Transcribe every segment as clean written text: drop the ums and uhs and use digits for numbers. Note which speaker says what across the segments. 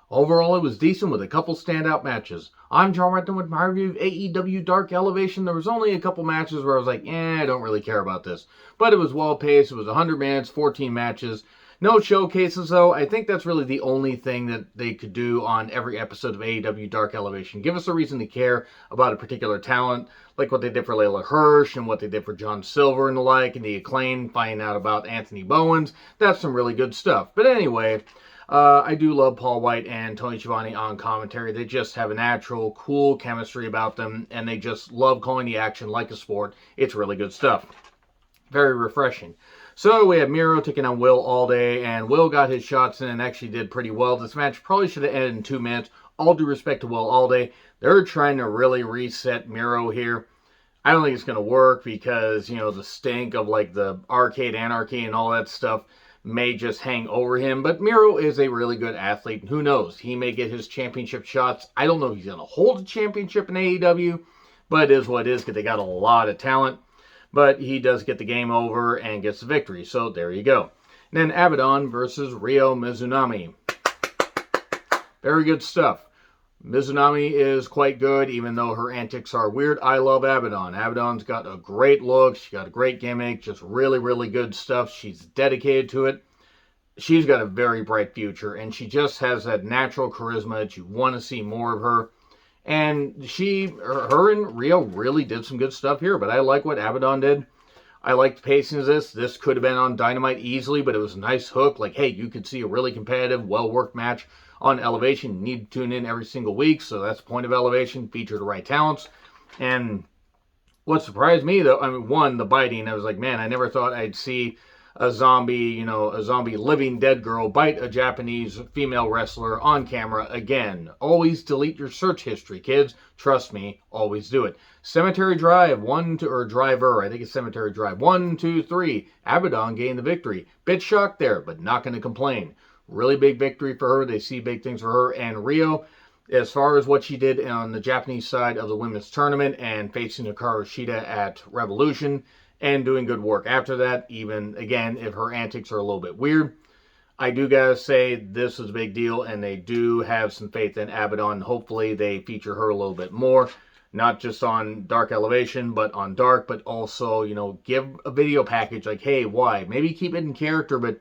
Speaker 1: Overall, it was decent with a couple standout matches. I'm John Renton with my review of AEW Dark Elevation. There was only a couple matches where I was like, I don't really care about this. But it was well paced. It was 100 minutes, 14 matches. No showcases, though. I think that's really the only thing that they could do on every episode of AEW Dark Elevation. Give us a reason to care about a particular talent, like what they did for Layla Hirsch and what they did for John Silver and the like, and the Acclaim, finding out about Anthony Bowens. That's some really good stuff. But anyway, I do love Paul White and Tony Schiavone on commentary. They just have a natural, cool chemistry about them, and they just love calling the action like a sport. It's really good stuff. Very refreshing. So we have Miro taking on Will all day, and Will got his shots in and actually did pretty well. This match probably should have ended in 2 minutes. All due respect to Will all day. They're trying to really reset Miro here. I don't think it's going to work because, the stink of like the arcade anarchy and all that stuff may just hang over him. But Miro is a really good athlete, and who knows? He may get his championship shots. I don't know if he's going to hold a championship in AEW, but it is what it is because they got a lot of talent. But he does get the game over and gets the victory. So there you go. And then Abaddon versus Ryo Mizunami. Very good stuff. Mizunami is quite good, even though her antics are weird. I love Abaddon. Abaddon's got a great look. She's got a great gimmick. Just really, really good stuff. She's dedicated to it. She's got a very bright future, and she just has that natural charisma that you want to see more of her. And her and Ryo really did some good stuff here, but I like what Abaddon did. I liked the pacing of this. This could have been on Dynamite easily, but it was a nice hook. Like, hey, you could see a really competitive, well-worked match on Elevation. You need to tune in every single week, so that's the point of Elevation. Feature the right talents. And what surprised me, though, one, the biting. I was like, man, I never thought I'd see a zombie living dead girl bite a Japanese female wrestler on camera again. Always delete your search history, kids. Trust me, always do it. Cemetery Drive, Driver, I think it's Cemetery Drive. 1, 2, 3. Abaddon gained the victory. Bit shocked there, but not going to complain. Really big victory for her. They see big things for her. And Ryo, as far as what she did on the Japanese side of the women's tournament and facing Hikaru Shida at Revolution and doing good work after that, even, again, if her antics are a little bit weird, I do gotta say this is a big deal, and they do have some faith in Abaddon. Hopefully they feature her a little bit more, not just on Dark Elevation, but on Dark, but also, give a video package like, hey, why? Maybe keep it in character, but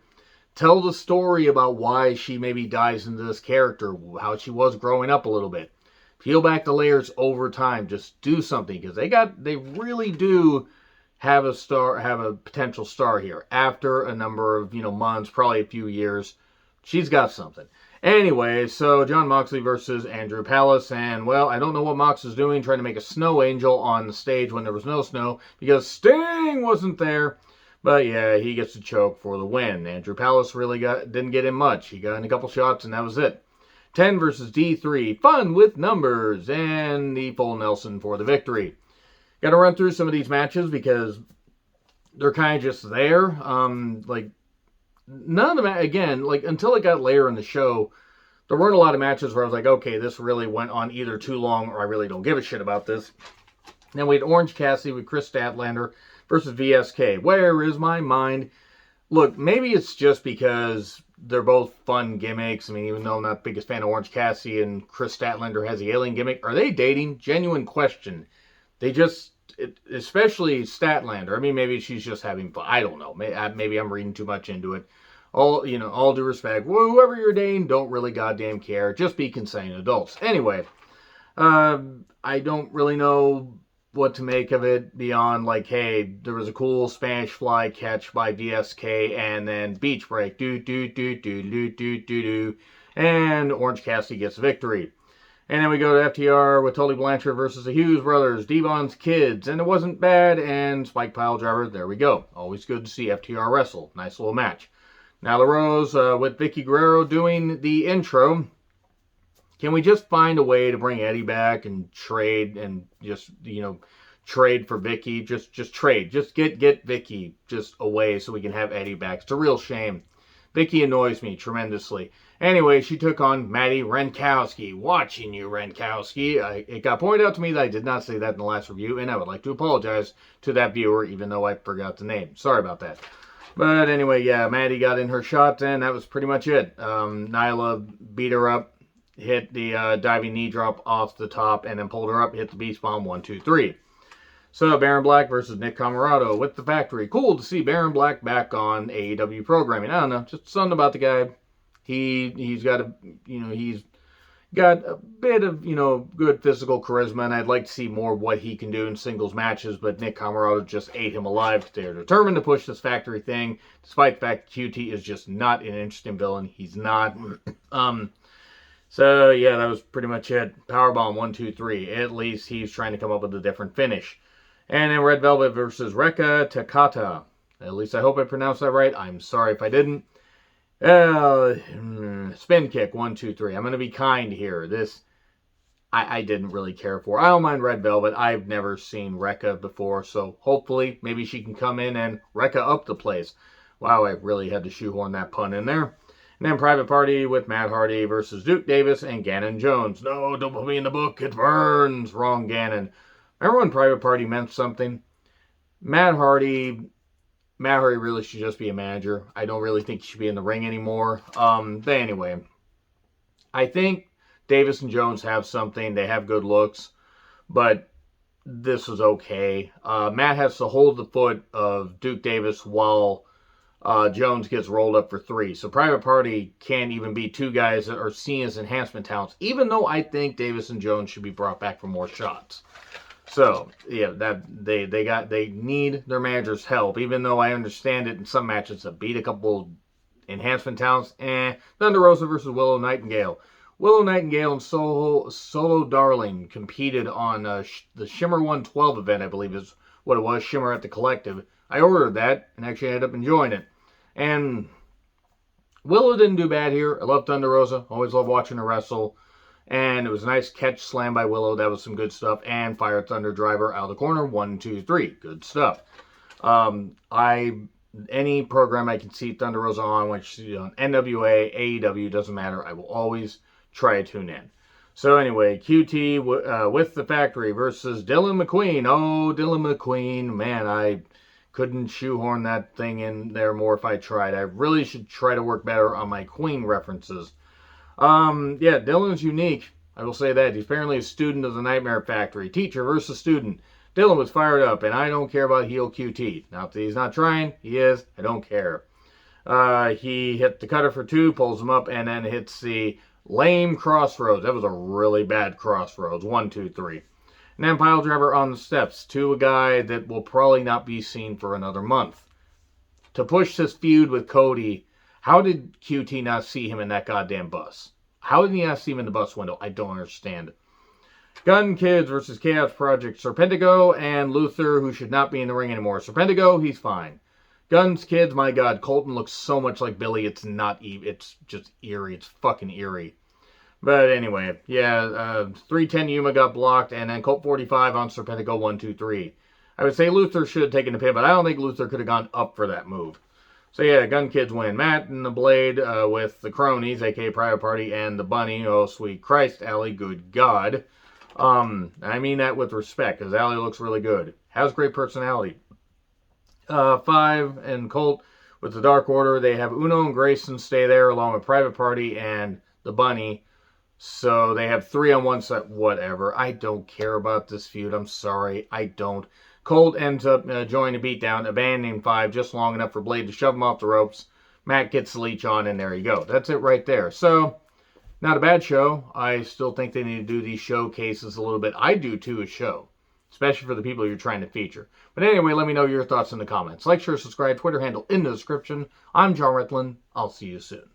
Speaker 1: tell the story about why she maybe dies into this character, how she was growing up a little bit. Peel back the layers over time. Just do something, because they really do have a potential star here. After a number of, months, probably a few years, she's got something. Anyway, so Jon Moxley versus Andrew Palace, and, well, I don't know what Mox is doing, trying to make a snow angel on the stage when there was no snow, because Sting wasn't there. But yeah, he gets the choke for the win. Andrew Palace really didn't get in much. He got in a couple shots, and that was it. 10 versus D3, fun with numbers, and the full Nelson for the victory. Got to run through some of these matches because they're kind of just there. None of them, again, until it got later in the show, there weren't a lot of matches where I was like, okay, this really went on either too long or I really don't give a shit about this. Then we had Orange Cassidy with Chris Statlander versus VSK. Where is my mind? Look, maybe it's just because they're both fun gimmicks. I mean, even though I'm not the biggest fan of Orange Cassidy and Chris Statlander has the alien gimmick, are they dating? Genuine question. They just, especially Statlander. I mean, maybe she's just having fun. I don't know. Maybe I'm reading too much into it. All due respect. Whoever you're dating, don't really goddamn care. Just be consenting adults. Anyway, I don't really know what to make of it beyond, hey, there was a cool Spanish fly catch by VSK and then beach break. And Orange Cassidy gets the victory. And then we go to FTR with Tully Blanchard versus the Hughes brothers, Devon's kids, and it wasn't bad, and Spike Piledriver, there we go. Always good to see FTR wrestle. Nice little match. Now the Rose with Vicky Guerrero doing the intro. Can we just find a way to bring Eddie back and trade and just, trade for Vicky? Just trade. Just get Vicky just away so we can have Eddie back. It's a real shame. Vicky annoys me tremendously. Anyway, she took on Maddie Renkowski. Watching you, Renkowski. It got pointed out to me that I did not say that in the last review, and I would like to apologize to that viewer, even though I forgot the name. Sorry about that. But anyway, yeah, Maddie got in her shot, and that was pretty much it. Nyla beat her up. hit the diving knee drop off the top, and then pulled her up, hit the beast bomb, 1, 2, 3. So Baron Black versus Nick Comoroto with the Factory. Cool to see Baron Black back on AEW programming. I don't know, just something about the guy. He's got he's got a bit of, good physical charisma, and I'd like to see more of what he can do in singles matches, but Nick Comoroto just ate him alive. They're determined to push this Factory thing, despite the fact that QT is just not an interesting villain. He's not. So, yeah, that was pretty much it. Powerbomb, 1, 2, 3. At least he's trying to come up with a different finish. And then Red Velvet versus Reka Takata. At least I hope I pronounced that right. I'm sorry if I didn't. Spin kick, 1, 2, 3. I'm going to be kind here. This, I didn't really care for. I don't mind Red Velvet. I've never seen Reka before, so hopefully maybe she can come in and Reka up the place. Wow, I really had to shoehorn that pun in there. And then Private Party with Matt Hardy versus Duke Davis and Gannon Jones. No, don't put me in the book. It burns. Wrong Gannon. Remember when Private Party meant something? Matt Hardy really should just be a manager. I don't really think he should be in the ring anymore. But anyway, I think Davis and Jones have something. They have good looks, but this is okay. Matt has to hold the foot of Duke Davis while Jones gets rolled up for 3. So Private Party can't even be 2 guys that are seen as enhancement talents, even though I think Davis and Jones should be brought back for more shots. So, yeah, that they need their manager's help, even though I understand it in some matches to beat a couple enhancement talents. Thunder Rosa versus Willow Nightingale. Willow Nightingale and Solo Darling competed on the Shimmer 112 event, I believe is what it was, Shimmer at the Collective. I ordered that and actually ended up enjoying it. And Willow didn't do bad here. I love Thunder Rosa. Always love watching her wrestle. And it was a nice catch slam by Willow. That was some good stuff. And Fire Thunder Driver out of the corner. 1, 2, 3. Good stuff. Any program I can see Thunder Rosa on, which NWA, AEW, doesn't matter. I will always try to tune in. So anyway, QT with the Factory versus Dylan McQueen. Oh, Dylan McQueen. Man, I couldn't shoehorn that thing in there more if I tried. I really should try to work better on my Queen references. Yeah, Dylan's unique. I will say that. He's apparently a student of the Nightmare Factory. Teacher versus student. Dylan was fired up, and I don't care about heel QT. Not that he's not trying. He is. I don't care. He hit the cutter for 2, pulls him up, and then hits the lame crossroads. That was a really bad crossroads. 1, 2, 3. And then pile driver on the steps to a guy that will probably not be seen for another month. To push this feud with Cody, how did QT not see him in that goddamn bus? How did he not see him in the bus window? I don't understand. Gun Kids versus Chaos Project. Serpentico and Luther, who should not be in the ring anymore. Serpentico, he's fine. Guns Kids, my God, Colton looks so much like Billy. It's not even. It's just eerie. It's fucking eerie. But anyway, yeah, 310 Yuma got blocked, and then Colt 45 on Serpentico, 1, 2, 3. I would say Luther should have taken the pin, but I don't think Luther could have gone up for that move. So yeah, Gun Kids win. Matt and the Blade with the Cronies, aka Private Party, and the Bunny. Oh, sweet Christ, Allie, good God. I mean that with respect, because Allie looks really good. Has great personality. 5 and Colt with the Dark Order. They have Uno and Grayson stay there, along with Private Party and the Bunny. So they have 3 on one side. Whatever. I don't care about this feud. I'm sorry. I don't. Colt ends up joining the beatdown, abandoning 5 just long enough for Blade to shove him off the ropes. Matt gets the leech on, and there you go. That's it right there. So, not a bad show. I still think they need to do these showcases a little bit. I do too, a show. Especially for the people you're trying to feature. But anyway, let me know your thoughts in the comments. Like, share, subscribe, Twitter handle in the description. I'm John Ritlin. I'll see you soon.